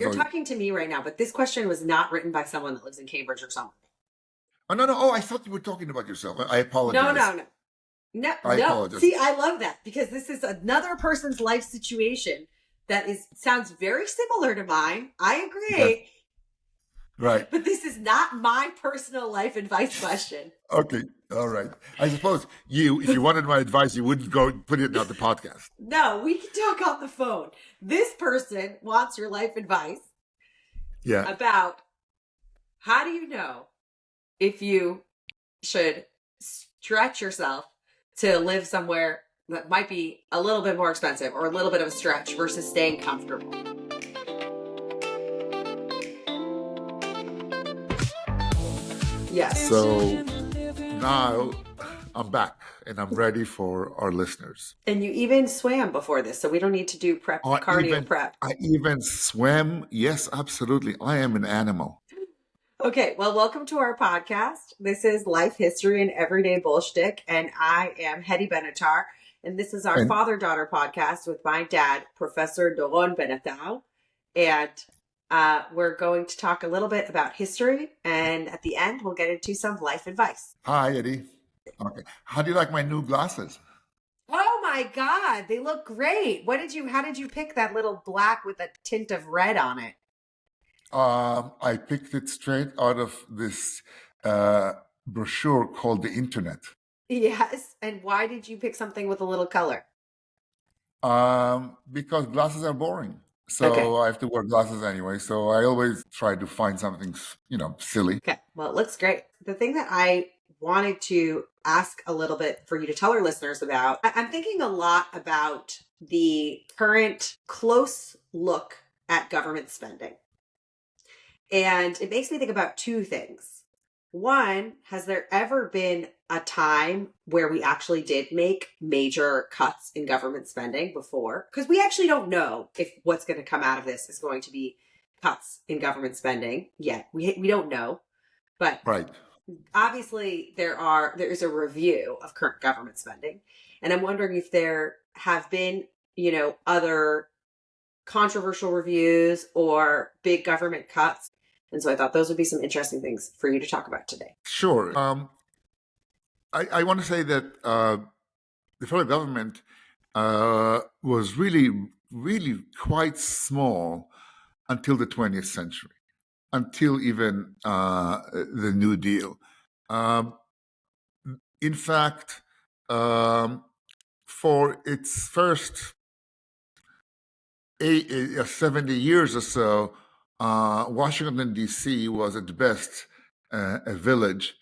You're So, talking to me right now, but this question was not written by someone that lives in Cambridge or somewhere. oh, no, no. Oh, I thought you were talking about yourself. I No, apologize. no, no. No, I no. apologize. See, I love that because this is another person's life situation that sounds very similar to mine. I Yes, agree. right. But this is not my personal life advice question. Okay. All right. I suppose if you wanted my advice, you wouldn't go put it on the podcast. No, we can talk on the phone. This person wants your life advice Yeah. about how do you know if you should stretch yourself to live somewhere that might be a little bit more expensive or a little bit of a stretch versus staying comfortable. Yes. So now I'm back and I'm ready for our listeners. And you even swam before this, so we don't need to do cardio prep. I even swam. Yes, absolutely. I am an animal. Okay, well, welcome to our podcast. This is Life History and Everyday Bullshtick, and I am Heddy Benatar, and this is our father-daughter podcast with my dad, Professor Doron Benatar, and we're going to talk a little bit about history, and at the end, we'll get into some life advice. Hi, Eddie. Okay. How do you like my new glasses? Oh my God, they look great. How did you pick that little black with a tint of red on it? I picked it straight out of this brochure called the Internet. Yes. And why did you pick something with a little color? Because glasses are boring. So Okay. I have to wear glasses anyway. So I always try to find something, silly. Okay. Well, it looks great. The thing that I wanted to ask a little bit for you to tell our listeners about, I'm thinking a lot about the current close look at government spending. And it makes me think about two things. One, has there ever been a time where we actually did make major cuts in government spending before? Because we actually don't know if what's going to come out of this is going to be cuts in government spending yet. We don't know. But Right. obviously there is a review of current government spending. And I'm wondering if there have been, other controversial reviews or big government cuts. And so I thought those would be some interesting things for you to talk about today. Sure. I want to say that the federal government was really, really quite small until the 20th century, until even the New Deal. In fact, for its first 70 years or so, Washington, D.C. was at best a village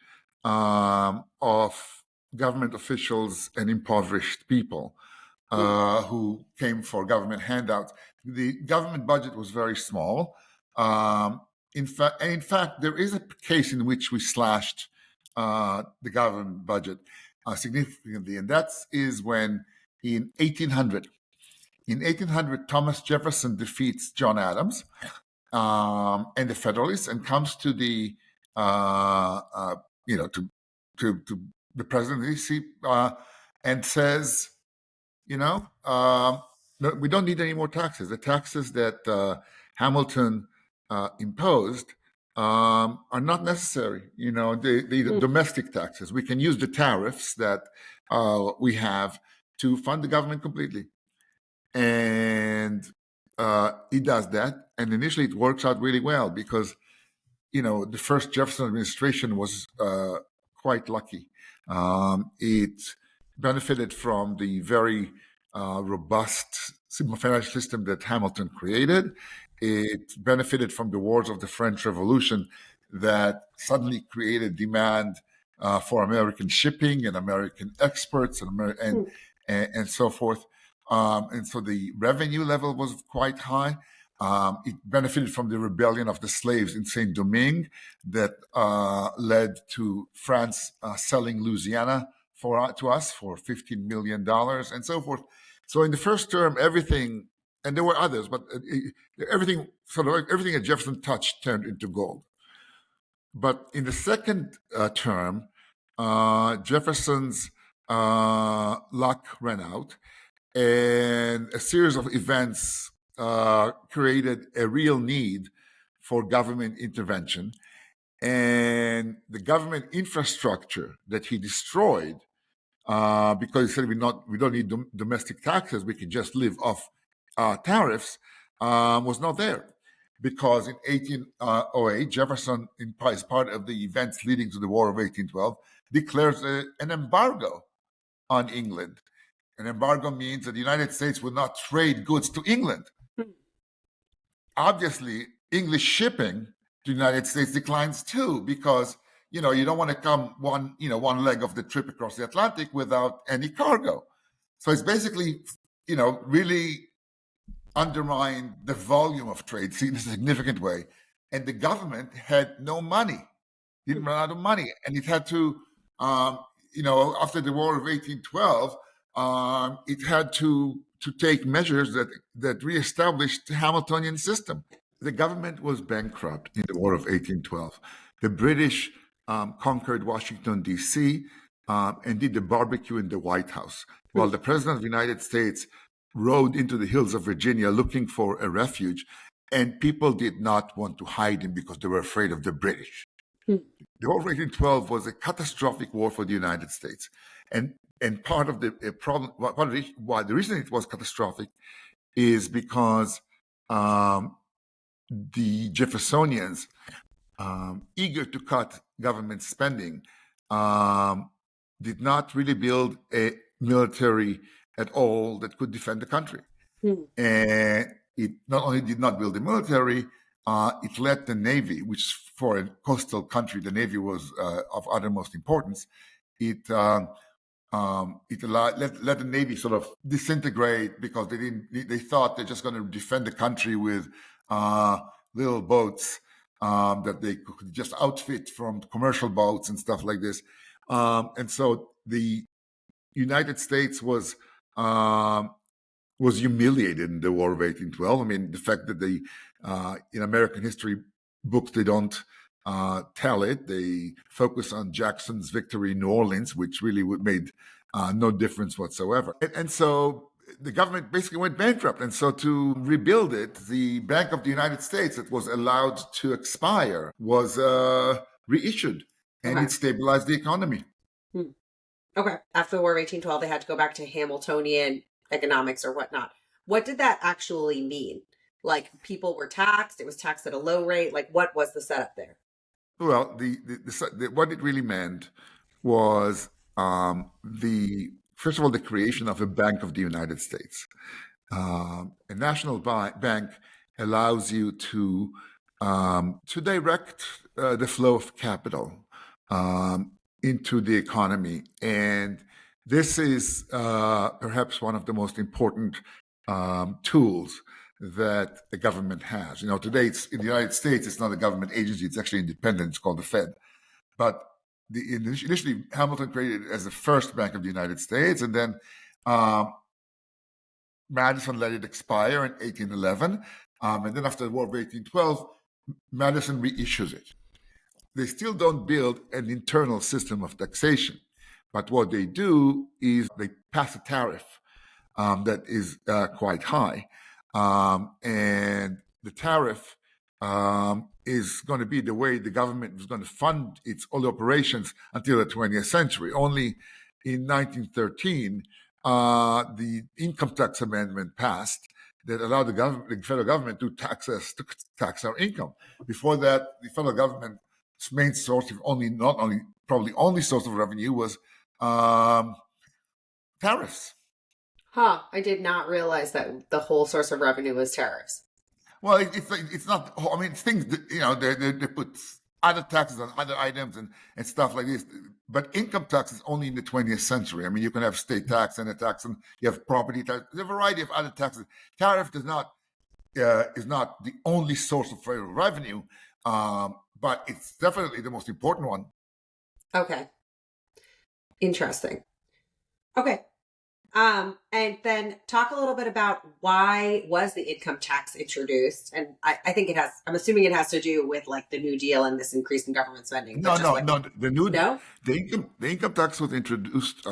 of government officials and impoverished people who came for government handouts. The government budget was very small. In fact, there is a case in which we slashed the government budget significantly, and that is when in 1800, Thomas Jefferson defeats John Adams and the Federalists, and comes to the to the presidency and says, no, we don't need any more taxes. The taxes that Hamilton imposed are not necessary. The domestic taxes. We can use the tariffs that we have to fund the government completely. And he does that, and initially it works out really well because, the first Jefferson administration was quite lucky. It benefited from the very robust financial system that Hamilton created. It benefited from the wars of the French Revolution that suddenly created demand for American shipping and American exports and so forth. And so the revenue level was quite high. It benefited from the rebellion of the slaves in Saint-Domingue that led to France selling Louisiana to us for $15 million and so forth. So in the first term, everything, and there were others, but everything that Jefferson touched turned into gold. But in the second term, Jefferson's luck ran out. And a series of events created a real need for government intervention. And the government infrastructure that he destroyed, because he said we don't need domestic taxes, we can just live off tariffs, was not there. Because in 1808, Jefferson, as part of the events leading to the War of 1812, declares an embargo on England. An embargo means that the United States will not trade goods to England. Obviously, English shipping to the United States declines too, because you don't want to come one leg of the trip across the Atlantic without any cargo. So it's basically, really undermined the volume of trade in a significant way. And the government had no money, didn't run out of money. And it had to, after the War of 1812, it had to take measures that reestablished the Hamiltonian system. The government was bankrupt in the War of 1812. The British conquered Washington, D.C., and did the barbecue in the White House, while the President of the United States rode into the hills of Virginia looking for a refuge, and people did not want to hide him because they were afraid of the British. The War of 1812 was a catastrophic war for the United States. And part of the problem, why the reason it was catastrophic is because the Jeffersonians, eager to cut government spending, did not really build a military at all that could defend the country. And it not only did not build the military, it let the Navy, which for a coastal country, the Navy was of uttermost importance. It let the Navy sort of disintegrate because they thought they're just going to defend the country with little boats that they could just outfit from commercial boats and stuff like this. And so the United States was humiliated in the War of 1812. I mean, the fact that they, in American history books, they don't tell it. They focus on Jackson's victory in New Orleans, which really made no difference whatsoever. And so the government basically went bankrupt. And so to rebuild it, the Bank of the United States that was allowed to expire was reissued, and it stabilized the economy. Okay. After the War of 1812, they had to go back to Hamiltonian economics or whatnot. What did that actually mean? Like, people were taxed, it was taxed at a low rate. Like, what was the setup there? Well, what it really meant was first of all, the creation of a Bank of the United States. A national bank allows you to direct the flow of capital into the economy. And this is perhaps one of the most important tools that the government has. Today in the United States, it's not a government agency, it's actually independent, it's called the Fed. But initially, Hamilton created it as the first Bank of the United States, and then Madison let it expire in 1811. And then after the War of 1812, Madison reissues it. They still don't build an internal system of taxation. But what they do is they pass a tariff that is quite high. And the tariff is going to be the way the government is going to fund all the operations until the 20th century. Only in 1913, the income tax amendment passed that allowed the federal government to tax our income. Before that, the federal government's main source of probably only source of revenue was tariffs. I did not realize that the whole source of revenue was tariffs. Well, it's not. I mean, it's things that, they put other taxes on other items and stuff like this. But income tax is only in the 20th century. I mean, you can have state tax and a tax, and you have property tax. There's a variety of other taxes. Tariff is not the only source of federal revenue, but it's definitely the most important one. Okay. Interesting. Okay. And then talk a little bit about why was the income tax introduced? And I think I'm assuming it has to do with like the New Deal and this increase in government spending. No. The income tax was introduced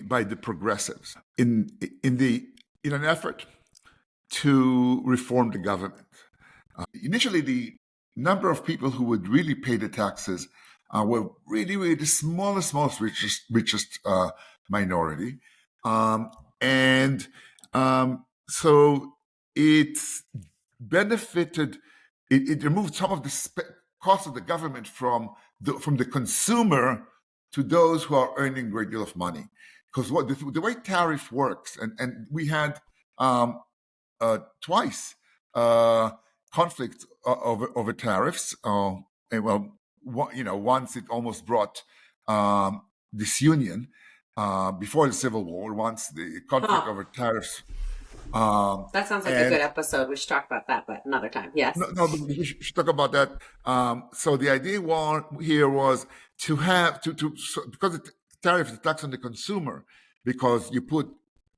by the progressives in an effort to reform the government. Initially, the number of people who would really pay the taxes were really the smallest, richest minority. And so it benefited, it removed some of the cost of the government from the consumer to those who are earning a great deal of money. Because the way tariff works, and we had twice conflict over tariffs. And well, once it almost brought disunion before the Civil War. Once the conflict over tariffs. That sounds like a good episode. We should talk about that, but another time. Yes. No, but we should talk about that. So the idea here was to have because the tariff is a tax on the consumer, because you put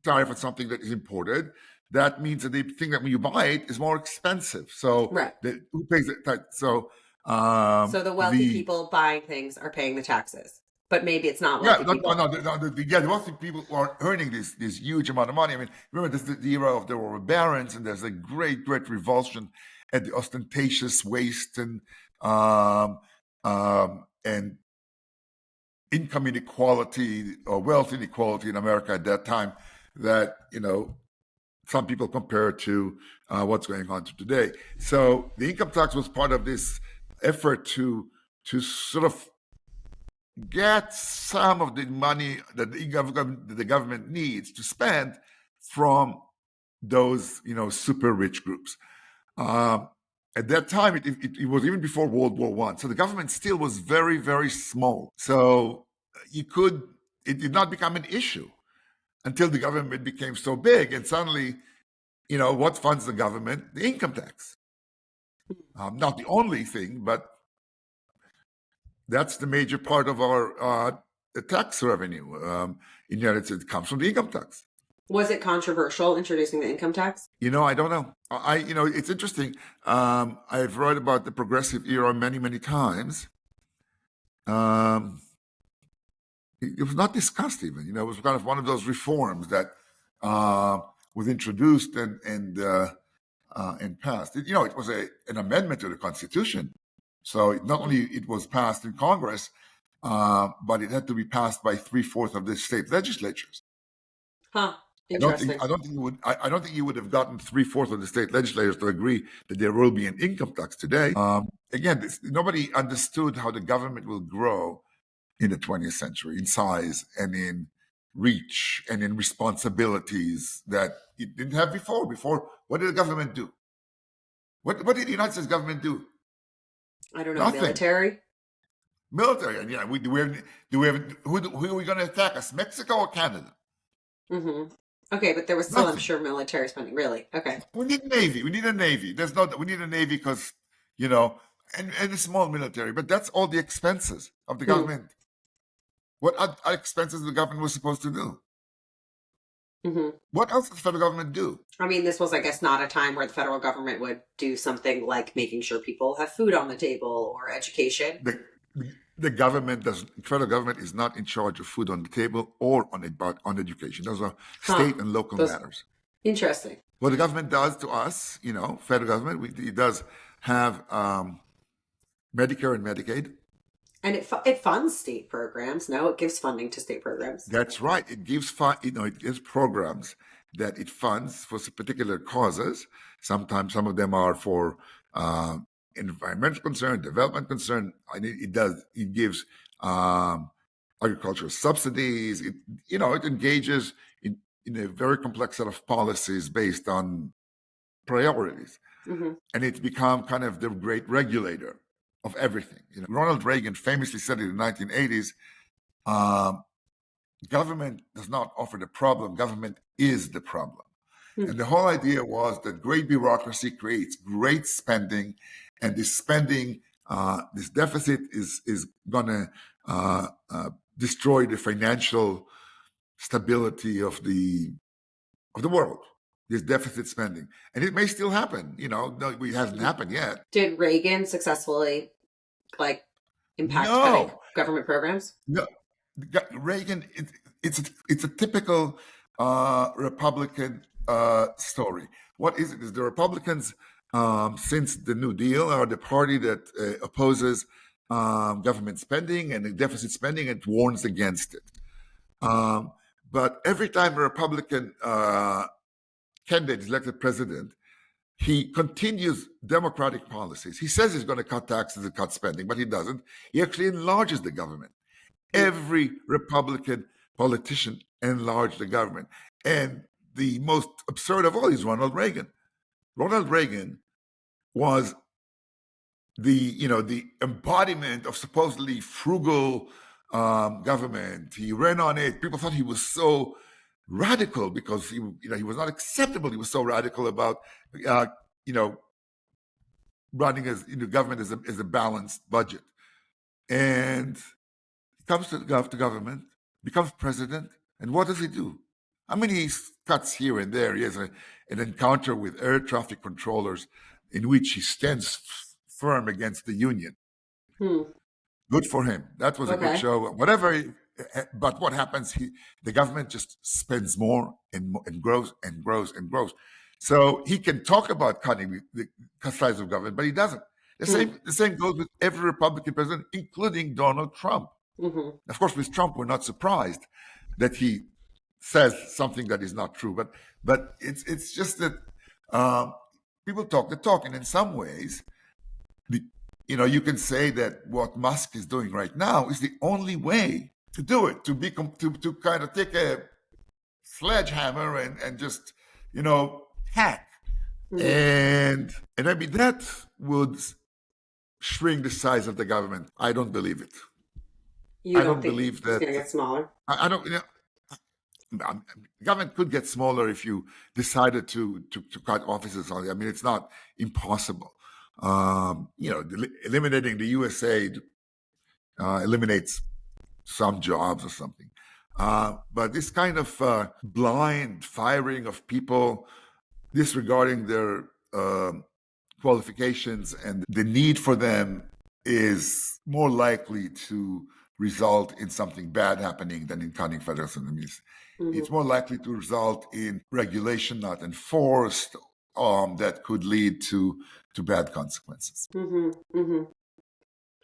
tariff on something that is imported. That means that the thing that when you buy it is more expensive. So right. Who pays it? So the wealthy people buying things are paying the taxes. But maybe it's not wealthy people. The wealthy people who are earning this huge amount of money. I mean, remember, this is the era of the robber barons, and there's a great revulsion at the ostentatious waste and income inequality or wealth inequality in America at that time that, some people compare to what's going on today. So the income tax was part of this effort to sort of get some of the money that the government needs to spend from those, super rich groups. At that time, it was even before World War I. So the government still was very, very small. So it did not become an issue until the government became so big. And suddenly, what funds the government? The income tax. Not the only thing, but that's the major part of our tax revenue in the United States. It comes from the income tax. Was it controversial introducing the income tax? I don't know. It's interesting. I've read about the progressive era many, many times. It was not discussed even. It was kind of one of those reforms that was introduced and passed. It was an amendment to the Constitution. So not only it was passed in Congress, but it had to be passed by 3/4 of the state legislatures. Huh. Interesting. I don't think you would have gotten 3/4 of the state legislators to agree that there will be an income tax today. Again, nobody understood how the government will grow in the 20th century in size and in reach and in responsibilities that it didn't have before. Before, what did the government do? What did the United States government do? I don't know. Nothing. Military. And who are we going to attack us? Mexico or Canada? Mm-hmm. Okay, but there was still, I'm sure, military spending. Really? Okay. We need a navy. We need a navy. We need a navy because and a small military. But that's all the expenses of the government. What other expenses the government was supposed to do? Mm-hmm. What else does the federal government do? I mean, this was, I guess, not a time where the federal government would do something like making sure people have food on the table or education. The federal government is not in charge of food on the table or on education. Those are state and local matters. Interesting. What the government does to us, federal government, it does have Medicare and Medicaid. And it funds state programs. No, it gives funding to state programs. That's right. It gives it gives programs that it funds for particular causes. Sometimes some of them are for environmental concern, development concern. It gives agricultural subsidies. It engages in a very complex set of policies based on priorities, and it's become kind of the great regulator of everything. Ronald Reagan famously said in the 1980s, government does not offer the problem, government is the problem. And the whole idea was that great bureaucracy creates great spending, and this spending, this deficit is going to destroy the financial stability of the world. This deficit spending, and it may still happen. It hasn't happened yet. Did Reagan successfully, impact cutting government programs? No, Reagan. It's a typical Republican story. What is it? Is the Republicans, since the New Deal, are the party that opposes government spending and deficit spending and warns against it. But every time a Republican candidate is elected president, he continues Democratic policies. He says he's going to cut taxes and cut spending, but he doesn't. He actually enlarges the government. Every Republican politician enlarged the government. And the most absurd of all is Ronald Reagan. Ronald Reagan was the embodiment of supposedly frugal government. He ran on it. People thought he was so radical because he was not acceptable. He was so radical about running as government as a balanced budget. And he comes to government, becomes president, and what does he do? I mean, he cuts here and there. He has an encounter with air traffic controllers in which he stands firm against the union. Good for him. That was a good show. But what happens? The government just spends more and grows and grows and grows. So he can talk about cutting the size of government, but he doesn't. The same goes with every Republican president, including Donald Trump. Of course, with Trump, we're not surprised that he says something that is not true. But it's just that people talk the talk, and in some ways, you can say that what Musk is doing right now is the only way to do it. To kind of take a sledgehammer and just hack, and I mean that would shrink the size of the government. I don't believe it. I don't believe that it's going to get smaller. I don't. Government could get smaller if you decided to cut offices. I mean, it's not impossible. Eliminating the USA eliminates some jobs or something. But this kind of blind firing of people, disregarding their qualifications and the need for them, is more likely to result in something bad happening than in cutting federal subsidies. It's more likely to result in regulation not enforced that could lead to bad consequences.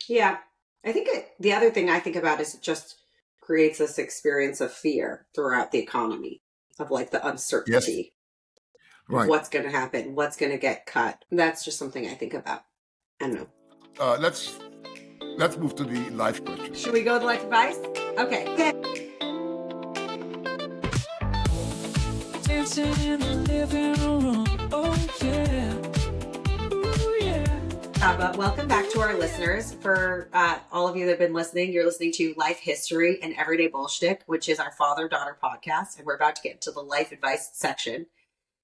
Yeah. I think the other thing I think about is it just creates this experience of fear throughout the economy, of like the uncertainty. Yes. Right. Of what's going to happen, what's going to get cut. That's just something I think about. I don't know. Let's move to the life question. Should we go to the life advice? Okay. Dancing in the living room. Oh, yeah. Ooh, yeah. But welcome back to our listeners. For all of you that have been listening, you're listening to Life History and Everyday Bullshtick, which is our father-daughter podcast. And we're about to get into the life advice section.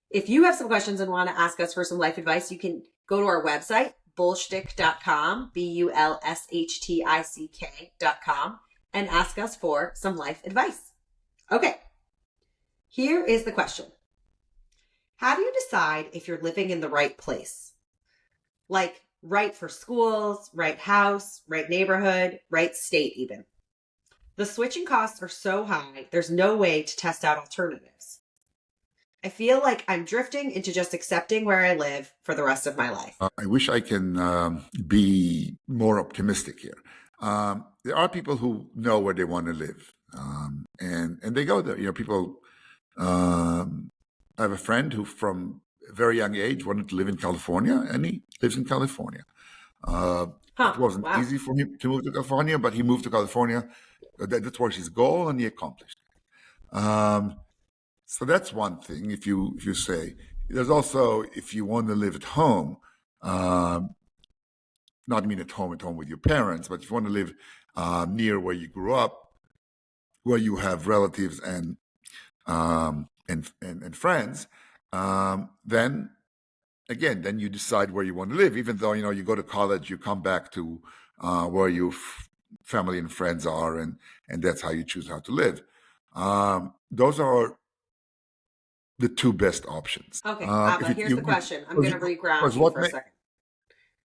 If you have some questions and want to ask us for some life advice, you can go to our website, bullshtick.com, bullshtick.com, and ask us for some life advice. Okay. Here is the question. How do you decide if you're living in the right place? Like, right for schools, right house, right neighborhood, right state even. The switching costs are so high, there's no way to test out alternatives. I feel like I'm drifting into just accepting where I live for the rest of my life. I wish I can be more optimistic here. There are people who know where they want to live, and they go there. People. I have a friend who, from a very young age, wanted to live in California, and he lives in California. It wasn't easy for him to move to California, but he moved to California. That was his goal, and he accomplished it. So that's one thing. If you say, there's also, if you want to live at home, not mean at home with your parents, but if you want to live near where you grew up, where you have relatives and friends, then you decide where you want to live. Even though you go to college, you come back to where your family and friends are, and that's how you choose how to live. Those are the two best options. Okay, Abba, here's the question. I'm going to reground you for a second.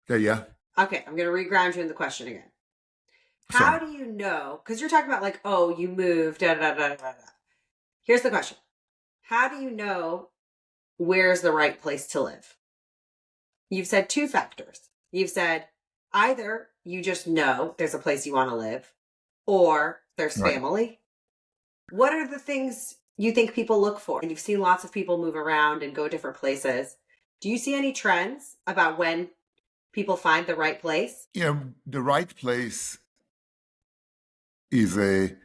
Okay, yeah. Okay, I'm going to reground you in the question again. How do you know? Because you're talking about like, oh, you moved, da da da da da. Here's the question. How do you know where's the right place to live? You've said two factors. You've said either you just know there's a place you want to live, or there's Right. family. What are the things you think people look for? And you've seen lots of people move around and go different places. Do you see any trends about when people find the right place? The right place is a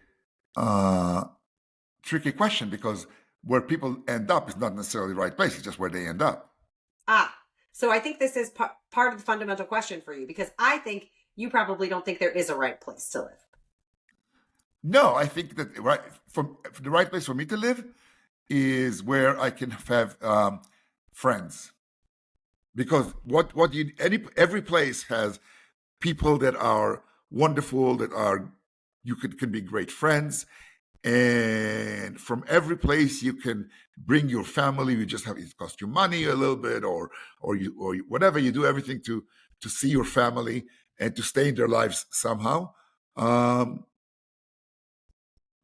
tricky question, because where people end up is not necessarily the right place. It's just where they end up. So I think this is part of the fundamental question for you, because I think you probably don't think there is a right place to live. No, I think that the right place for me to live is where I can have friends, because every place has people that are wonderful, that are can be great friends, and from every place you can bring your family. You just have it cost you money a little bit, or whatever. You do everything to see your family and to stay in their lives somehow.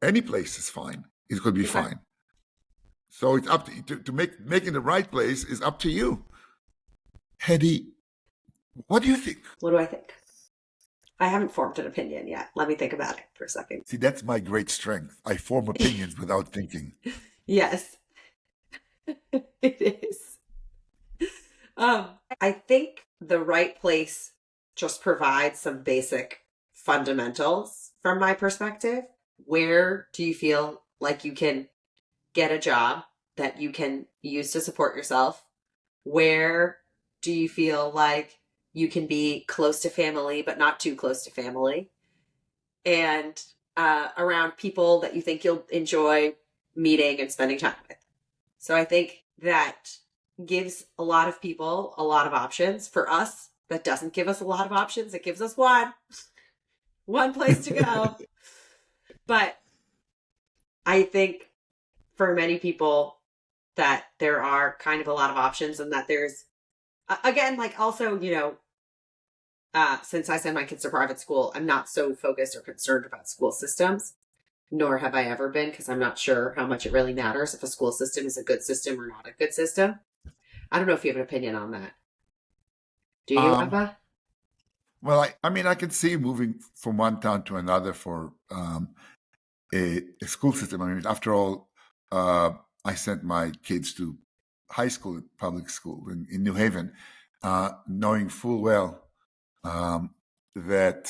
Any place is fine. It could be fine. So it's up to making the right place is up to you. Heddy, what do you think? What do I think? I haven't formed an opinion yet. Let me think about it for a second. See, that's my great strength. I form opinions without thinking. Yes, it is. I think the right place just provides some basic fundamentals from my perspective. Where do you feel like you can get a job that you can use to support yourself? Where do you feel like you can be close to family, but not too close to family? And around people that you think you'll enjoy meeting and spending time with. So I think that gives a lot of people a lot of options. For us, that doesn't give us a lot of options. It gives us one place to go. But I think for many people that there are kind of a lot of options, and that there's, again, like also, since I send my kids to private school, I'm not so focused or concerned about school systems, nor have I ever been, because I'm not sure how much it really matters if a school system is a good system or not a good system. I don't know if you have an opinion on that. Do you, Abba? Well, I can see moving from one town to another for a school system. I mean, after all, I sent my kids to high school, public school in New Haven, knowing full well that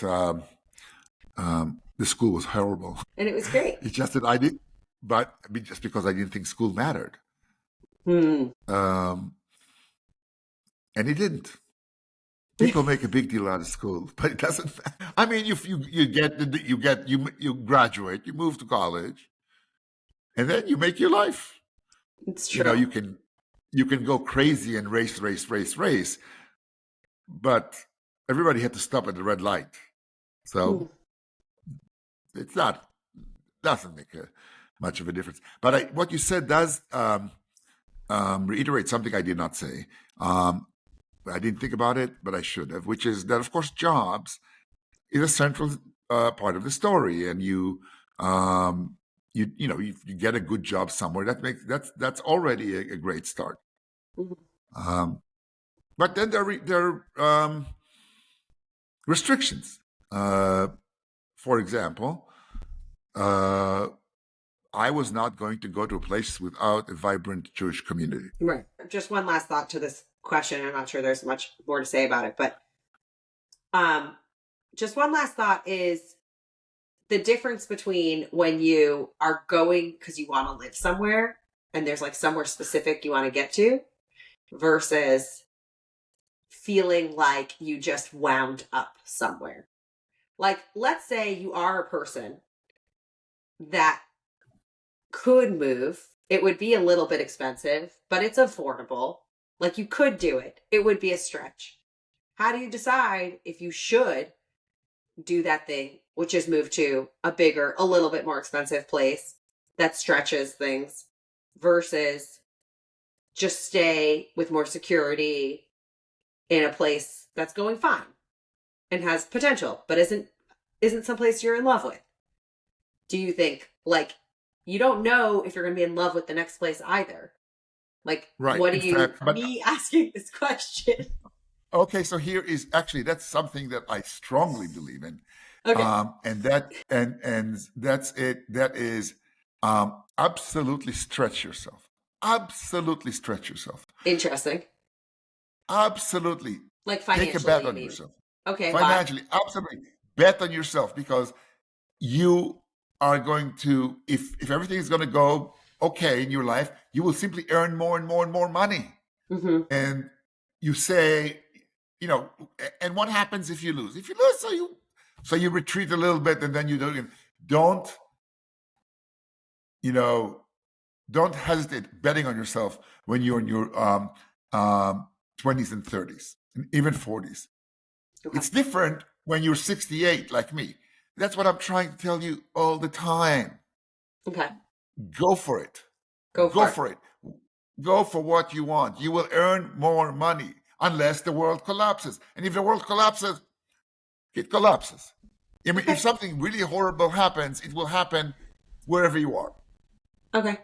the school was horrible. And it was great. It's just that just because I didn't think school mattered. And it didn't. People make a big deal out of school, but it doesn't. I mean, you graduate, you move to college, and then you make your life. It's true. You can go crazy and race, but everybody had to stop at the red light, so it's doesn't make much of a difference. But what you said does reiterate something I did not say. I didn't think about it, but I should have, which is that, of course, jobs is a central part of the story, and you get a good job somewhere. That's already a great start. But then there are restrictions. For example, I was not going to go to a place without a vibrant Jewish community. Right. Just one last thought to this question. I'm not sure there's much more to say about it, but just one last thought is the difference between when you are going because you want to live somewhere and there's like somewhere specific you want to get to, versus feeling like you just wound up somewhere. Like, let's say you are a person that could move. It would be a little bit expensive, but it's affordable. Like, you could do it. It would be a stretch. How do you decide if you should do that thing, which is move to a bigger, a little bit more expensive place that stretches things, versus just stay with more security in a place that's going fine and has potential, but isn't someplace you're in love with? Do you think, like, you don't know if you're going to be in love with the next place either? Like, Right. what In do you, fact, but me asking this question? okay, so here is actually that's something that I strongly believe in, Okay. and that's it. That is absolutely stretch yourself. Absolutely stretch yourself. Interesting. Absolutely Like take a financially, bet you on mean? yourself. Okay. Why? Financially, absolutely bet on yourself because you are going to if everything is going to go okay in your life, you will simply earn more and more and more money. Mm-hmm. And you say, and what happens if you lose? If you lose, so you retreat a little bit, and then you don't you know don't hesitate betting on yourself when you're in your 20s and 30s and even 40s. Okay. It's different when you're 68 like me. That's what I'm trying to tell you all the time. Okay. Go for it. Go Go for it. for it. Go for what you want. You will earn more money unless the world collapses. And if the world collapses, it collapses. I mean, Okay. if something really horrible happens, it will happen wherever you are. Okay.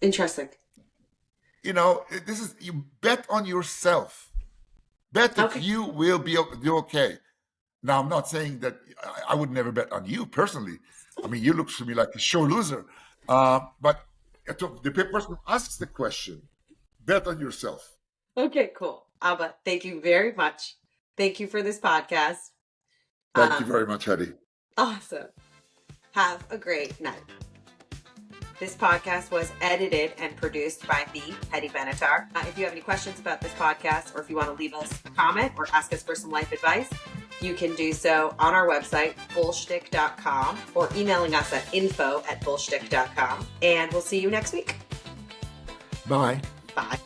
Interesting. This is you bet on yourself. Bet that Okay. you will do okay. Now, I'm not saying that I would never bet on you personally. I mean, you look to me like a sure loser. But the person who asks the question, bet on yourself. Okay, cool. Abba, thank you very much. Thank you for this podcast. Thank you very much, Heddy. Awesome. Have a great night. This podcast was edited and produced by me, Heddy Benatar. If you have any questions about this podcast, or if you want to leave us a comment or ask us for some life advice, you can do so on our website, bullshtick.com, or emailing us at info@bullshtick.com. And we'll see you next week. Bye. Bye.